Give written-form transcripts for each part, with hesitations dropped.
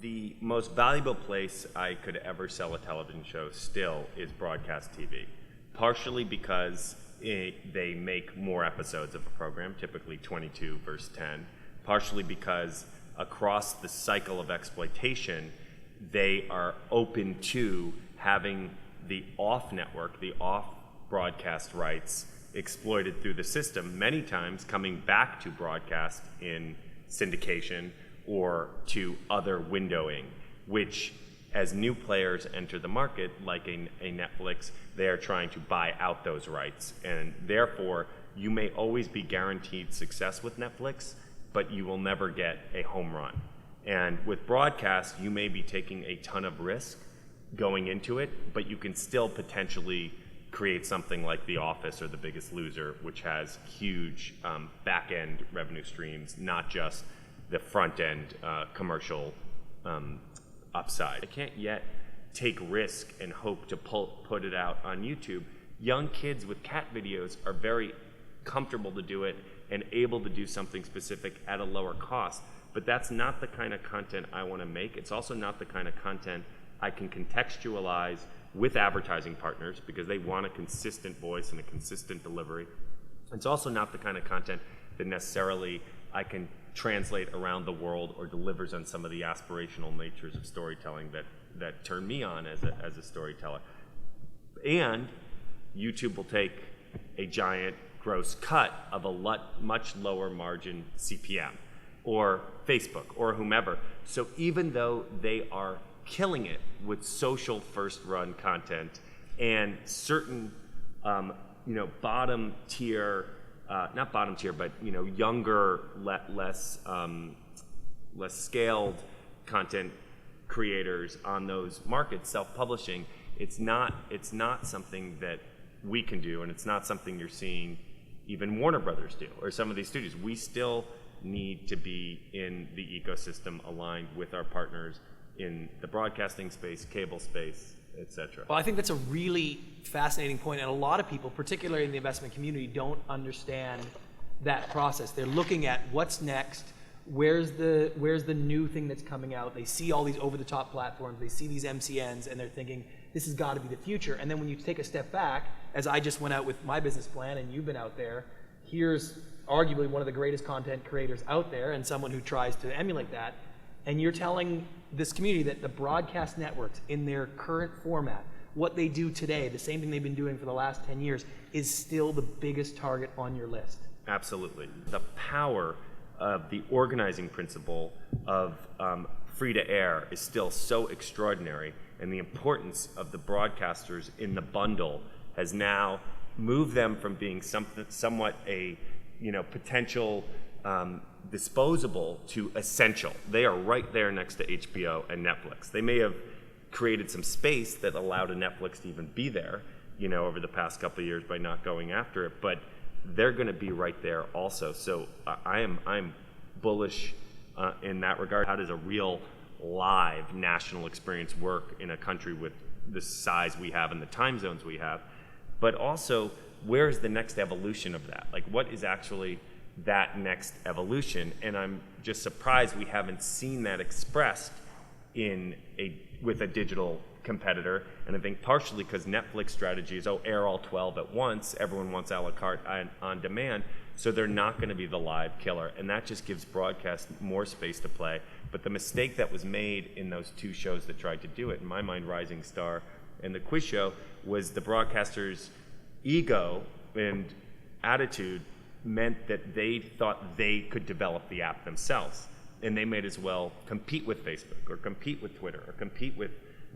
The most valuable place I could ever sell a television show still is broadcast TV, partially because they make more episodes of a program, typically 22 versus 10, partially because across the cycle of exploitation, they are open to having the off-network, the off-broadcast rights exploited through the system, many times coming back to broadcast in syndication or to other windowing, which as new players enter the market, like a Netflix, they are trying to buy out those rights. And therefore, you may always be guaranteed success with Netflix, but you will never get a home run. And with broadcast, you may be taking a ton of risk going into it, but you can still potentially create something like The Office or The Biggest Loser, which has huge back-end revenue streams, not just the front-end commercial upside. I can't yet take risk and hope to put it out on YouTube. Young kids with cat videos are very comfortable to do it and able to do something specific at a lower cost, but that's not the kind of content I want to make. It's also not the kind of content I can contextualize with advertising partners because they want a consistent voice and a consistent delivery. It's also not the kind of content that necessarily I can translate around the world or delivers on some of the aspirational natures of storytelling that turn me on as a storyteller. And YouTube will take a giant gross cut of a much lower margin CPM, or Facebook, or whomever. So even though they are killing it with social first run content and certain bottom tier, not bottom tier, but younger, less scaled content creators on those markets, self-publishing, it's not something that we can do, and it's not something you're seeing even Warner Brothers do, or some of these studios. We still need to be in the ecosystem aligned with our partners in the broadcasting space, cable space, etc. Well, I think that's a really fascinating point, and a lot of people, particularly in the investment community, don't understand that process. They're looking at what's next, where's the new thing that's coming out. They see all these over-the-top platforms, they see these MCNs, and they're thinking, this has got to be the future. And then when you take a step back, as I just went out with my business plan, and you've been out there, here's arguably one of the greatest content creators out there, and someone who tries to emulate that, and you're telling this community that the broadcast networks in their current format, what they do today, the same thing they've been doing for the last 10 years, is still the biggest target on your list. Absolutely. The power of the organizing principle of free to air is still so extraordinary, and the importance of the broadcasters in the bundle has now moved them from being somewhat a potential disposable to essential. They are right there next to HBO and Netflix. They may have created some space that allowed a Netflix to even be there, over the past couple of years by not going after it, but they're going to be right there also. So I'm bullish in that regard. How does a real live national experience work in a country with the size we have and the time zones we have? But also, where's the next evolution of that? Like, what is actually that next evolution? And I'm just surprised we haven't seen that expressed with a digital competitor. And I think partially because Netflix strategy is, air all 12 at once. Everyone wants a la carte on demand. So they're not going to be the live killer. And that just gives broadcast more space to play. But the mistake that was made in those two shows that tried to do it, in my mind, Rising Star and The Quiz Show, was the broadcasters' ego and attitude meant that they thought they could develop the app themselves. And they might as well compete with Facebook or compete with Twitter or compete with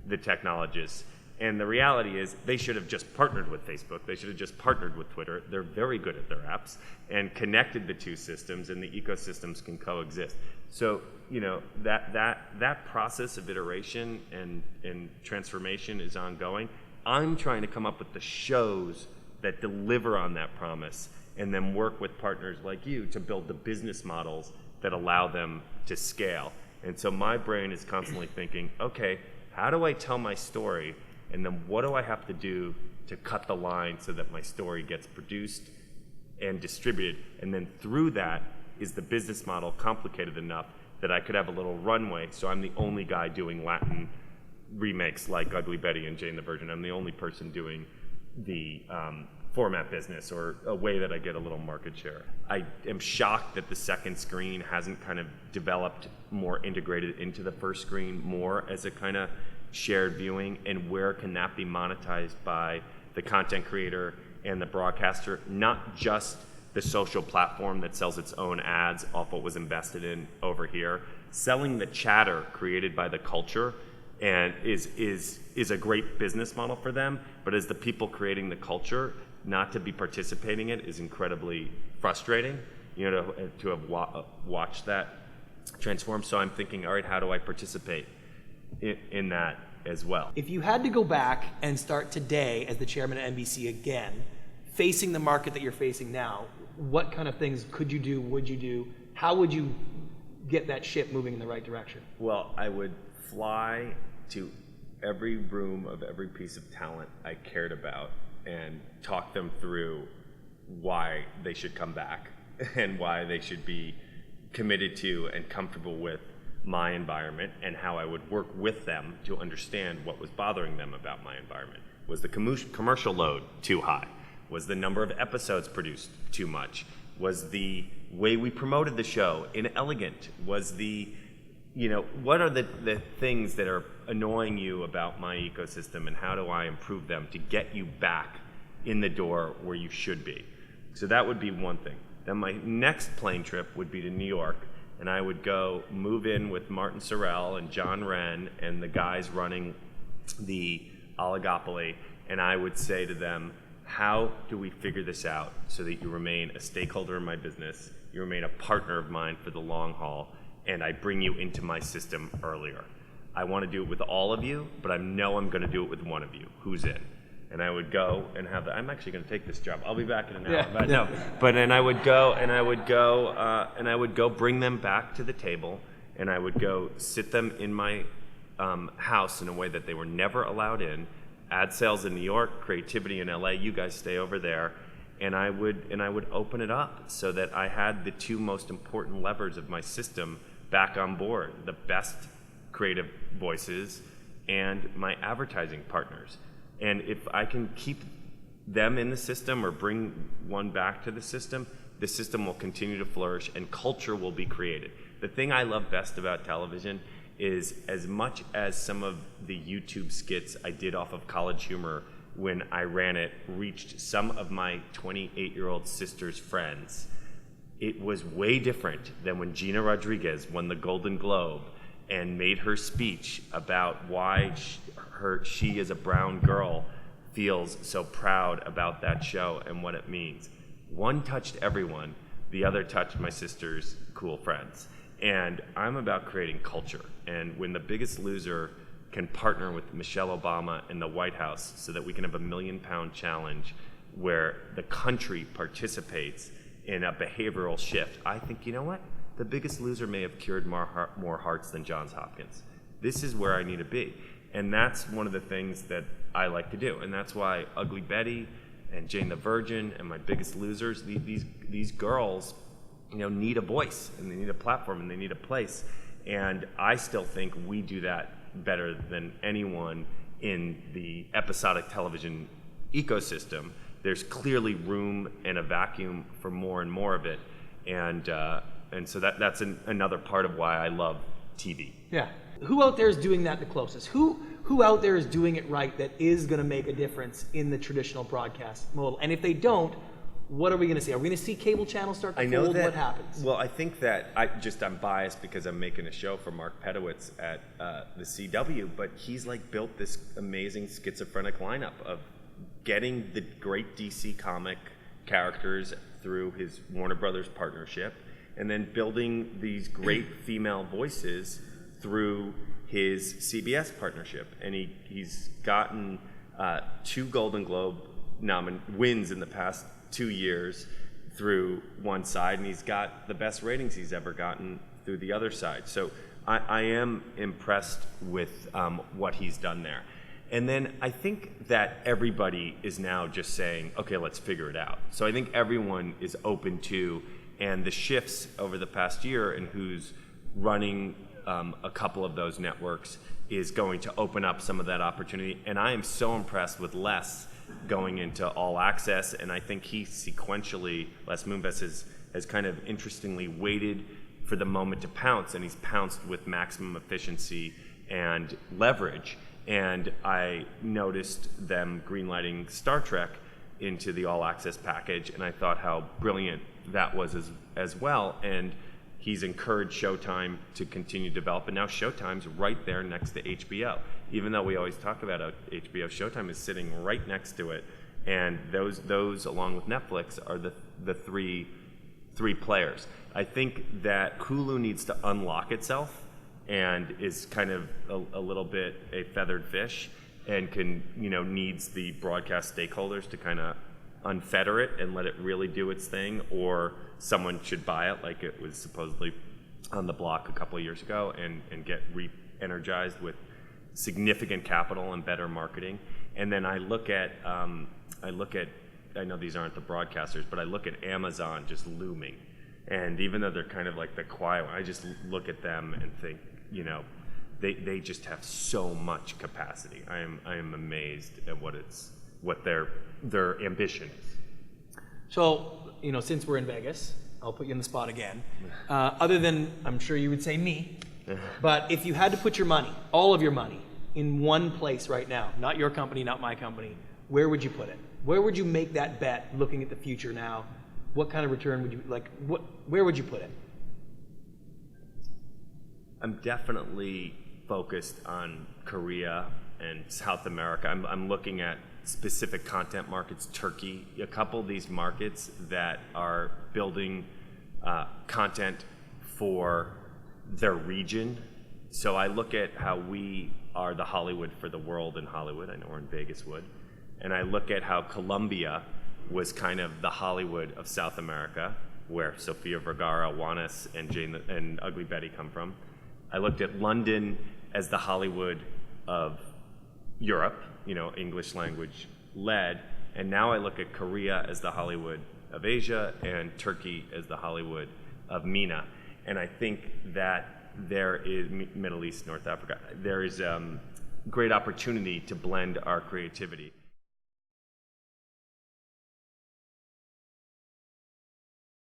the technologists. And the reality is they should have just partnered with Facebook. They should have just partnered with Twitter. They're very good at their apps and connected the two systems, and the ecosystems can coexist. So, that process of iteration and transformation is ongoing. I'm trying to come up with the shows that deliver on that promise and then work with partners like you to build the business models that allow them to scale. And so my brain is constantly thinking, okay, how do I tell my story? And then what do I have to do to cut the line so that my story gets produced and distributed? And then through that, is the business model complicated enough that I could have a little runway. So I'm the only guy doing Latin remakes like Ugly Betty and Jane the Virgin. I'm the only person doing the format business, or a way that I get a little market share. I am shocked that the second screen hasn't kind of developed more integrated into the first screen more as a kind of shared viewing, and where can that be monetized by the content creator and the broadcaster, not just the social platform that sells its own ads off what was invested in over here. Selling the chatter created by the culture and is a great business model for them, but as the people creating the culture, not to be participating in it is incredibly frustrating, you know, to have watched that transform. So I'm thinking, all right, how do I participate in that as well? If you had to go back and start today as the chairman of NBC again, facing the market that you're facing now, what kind of things could you do, would you do? How would you get that ship moving in the right direction? Well, I would fly to every room of every piece of talent I cared about and talk them through why they should come back and why they should be committed to and comfortable with my environment, and how I would work with them to understand what was bothering them about my environment. Was the commercial load too high? Was the number of episodes produced too much? Was the way we promoted the show inelegant? Was the, you know, what are the things that are annoying you about my ecosystem, and how do I improve them to get you back in the door where you should be? So that would be one thing. Then my next plane trip would be to New York, and I would go move in with Martin Sorrell and John Wren and the guys running the oligopoly, and I would say to them, how do we figure this out so that you remain a stakeholder in my business, you remain a partner of mine for the long haul, and I bring you into my system earlier? I want to do it with all of you, but I know I'm going to do it with one of you. Who's in? And I would go and have I'm actually going to take this job. I'll be back in an hour. Yeah. But no. But and I would go bring them back to the table, and I would go sit them in my house in a way that they were never allowed in. Ad sales in New York, creativity in LA. You guys stay over there, and I would open it up so that I had the two most important levers of my system back on board: the best creative voices and my advertising partners. And if I can keep them in the system or bring one back to the system will continue to flourish and culture will be created. The thing I love best about television is, as much as some of the YouTube skits I did off of College Humor when I ran it reached some of my 28-year-old sister's friends, it was way different than when Gina Rodriguez won the Golden Globe and made her speech about why she as a brown girl feels so proud about that show and what it means. One touched everyone, the other touched my sister's cool friends. And I'm about creating culture. And when The Biggest Loser can partner with Michelle Obama in the White House so that we can have a $1 million challenge where the country participates in a behavioral shift, I think, you know what? The Biggest Loser may have cured more hearts than Johns Hopkins. This is where I need to be. And that's one of the things that I like to do. And that's why Ugly Betty and Jane the Virgin and My Biggest Losers, these girls, you know, need a voice, and they need a platform, and they need a place. And I still think we do that better than anyone in the episodic television ecosystem. There's clearly room and a vacuum for more and more of it. And so that's another part of why I love TV. Yeah. Who out there is doing that the closest? Who out there is doing it right that is going to make a difference in the traditional broadcast model? And if they don't, what are we going to see? Are we going to see cable channels start to fold? What happens? Well, I think that I'm biased because I'm making a show for Mark Pedowitz at the CW, but he's like built this amazing schizophrenic lineup of getting the great DC comic characters through his Warner Brothers partnership, and then building these great female voices through his CBS partnership. And he's gotten 2 Golden Globe wins in the past 2 years through one side, and he's got the best ratings he's ever gotten through the other side. So I am impressed with what he's done there. And then I think that everybody is now just saying, okay, let's figure it out. So I think everyone is open to, and the shifts over the past year and who's running a couple of those networks is going to open up some of that opportunity. And I am so impressed with Les going into All Access, and I think he sequentially, Les Moonves has kind of interestingly waited for the moment to pounce, and he's pounced with maximum efficiency and leverage. And I noticed them greenlighting Star Trek into the All Access package, and I thought how brilliant that was as well. And he's encouraged Showtime to continue to develop, and now Showtime's right there next to HBO. Even though we always talk about HBO, Showtime is sitting right next to it, and those along with Netflix are the three players. I think that Hulu needs to unlock itself and is kind of a little bit a feathered fish, and needs the broadcast stakeholders to kind of unfetter it and let it really do its thing, or someone should buy it like it was supposedly on the block a couple of years ago and get re-energized with significant capital and better marketing. And then I look at, I know these aren't the broadcasters, but I look at Amazon just looming. And even though they're kind of like the quiet one, I just look at them and think, they just have so much capacity. I am amazed at what their ambition is. So, since we're in Vegas, I'll put you in the spot again. Other than, I'm sure you would say me, but if you had to put your money, all of your money, in one place right now, not your company, not my company, where would you put it? Where would you make that bet looking at the future now? What kind of return would you, where would you put it? I'm definitely focused on Korea and South America. I'm looking at specific content markets, Turkey, a couple of these markets that are building content for their region. So I look at how we are the Hollywood for the world in Hollywood. I know we're in Vegas Wood. And I look at how Colombia was kind of the Hollywood of South America, where Sofia Vergara, Juanes, and Ugly Betty come from. I looked at London as the Hollywood of Europe, English language led, and now I look at Korea as the Hollywood of Asia and Turkey as the Hollywood of MENA. And I think that there is, Middle East, North Africa, there is great opportunity to blend our creativity.